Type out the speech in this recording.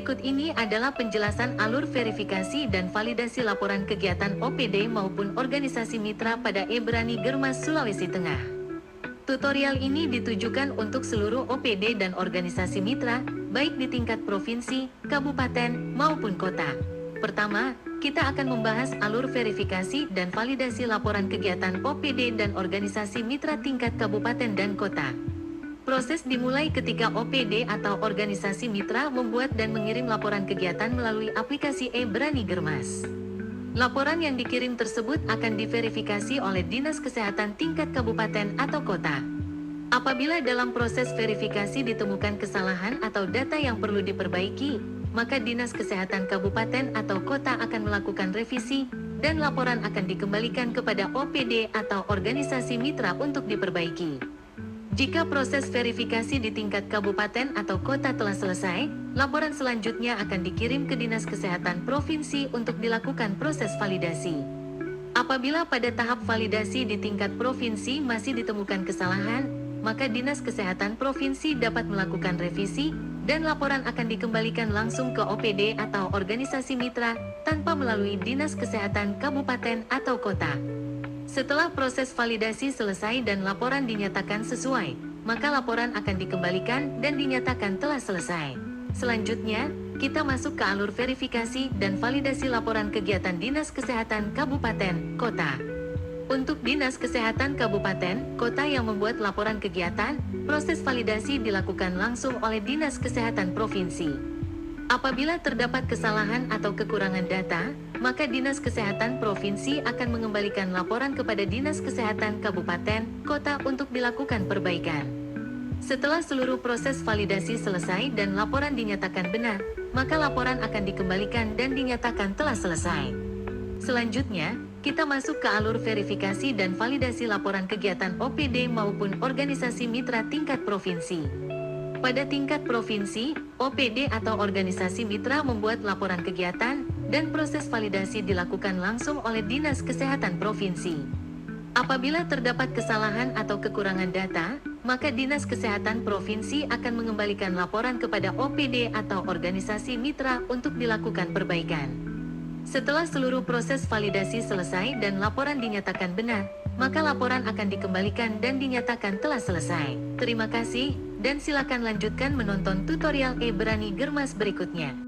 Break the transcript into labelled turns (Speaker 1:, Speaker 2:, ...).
Speaker 1: Berikut ini adalah penjelasan alur verifikasi dan validasi laporan kegiatan OPD maupun organisasi mitra pada Ebrani Germas Sulawesi Tengah. Tutorial ini ditujukan untuk seluruh OPD dan organisasi mitra, baik di tingkat provinsi, kabupaten, maupun kota. Pertama, kita akan membahas alur verifikasi dan validasi laporan kegiatan OPD dan organisasi mitra tingkat kabupaten dan kota. Proses dimulai ketika OPD atau organisasi mitra membuat dan mengirim laporan kegiatan melalui aplikasi Ebrani Germas. Laporan yang dikirim tersebut akan diverifikasi oleh Dinas Kesehatan tingkat kabupaten atau kota. Apabila dalam proses verifikasi ditemukan kesalahan atau data yang perlu diperbaiki, maka Dinas Kesehatan kabupaten atau kota akan melakukan revisi, dan laporan akan dikembalikan kepada OPD atau organisasi mitra untuk diperbaiki. Jika proses verifikasi di tingkat kabupaten atau kota telah selesai, laporan selanjutnya akan dikirim ke Dinas Kesehatan Provinsi untuk dilakukan proses validasi. Apabila pada tahap validasi di tingkat provinsi masih ditemukan kesalahan, maka Dinas Kesehatan Provinsi dapat melakukan revisi, dan laporan akan dikembalikan langsung ke OPD atau organisasi mitra, tanpa melalui Dinas Kesehatan Kabupaten atau Kota. Setelah proses validasi selesai dan laporan dinyatakan sesuai, maka laporan akan dikembalikan dan dinyatakan telah selesai. Selanjutnya, kita masuk ke alur verifikasi dan validasi laporan kegiatan Dinas Kesehatan Kabupaten, Kota. Untuk Dinas Kesehatan Kabupaten, Kota yang membuat laporan kegiatan, proses validasi dilakukan langsung oleh Dinas Kesehatan Provinsi. Apabila terdapat kesalahan atau kekurangan data, maka Dinas Kesehatan Provinsi akan mengembalikan laporan kepada Dinas Kesehatan Kabupaten, Kota untuk dilakukan perbaikan. Setelah seluruh proses validasi selesai dan laporan dinyatakan benar, maka laporan akan dikembalikan dan dinyatakan telah selesai. Selanjutnya, kita masuk ke alur verifikasi dan validasi laporan kegiatan OPD maupun organisasi mitra tingkat provinsi. Pada tingkat provinsi, OPD atau organisasi mitra membuat laporan kegiatan, dan proses validasi dilakukan langsung oleh Dinas Kesehatan Provinsi. Apabila terdapat kesalahan atau kekurangan data, maka Dinas Kesehatan Provinsi akan mengembalikan laporan kepada OPD atau organisasi mitra untuk dilakukan perbaikan. Setelah seluruh proses validasi selesai dan laporan dinyatakan benar, maka laporan akan dikembalikan dan dinyatakan telah selesai. Terima kasih, dan silakan lanjutkan menonton tutorial Ebrani Germas berikutnya.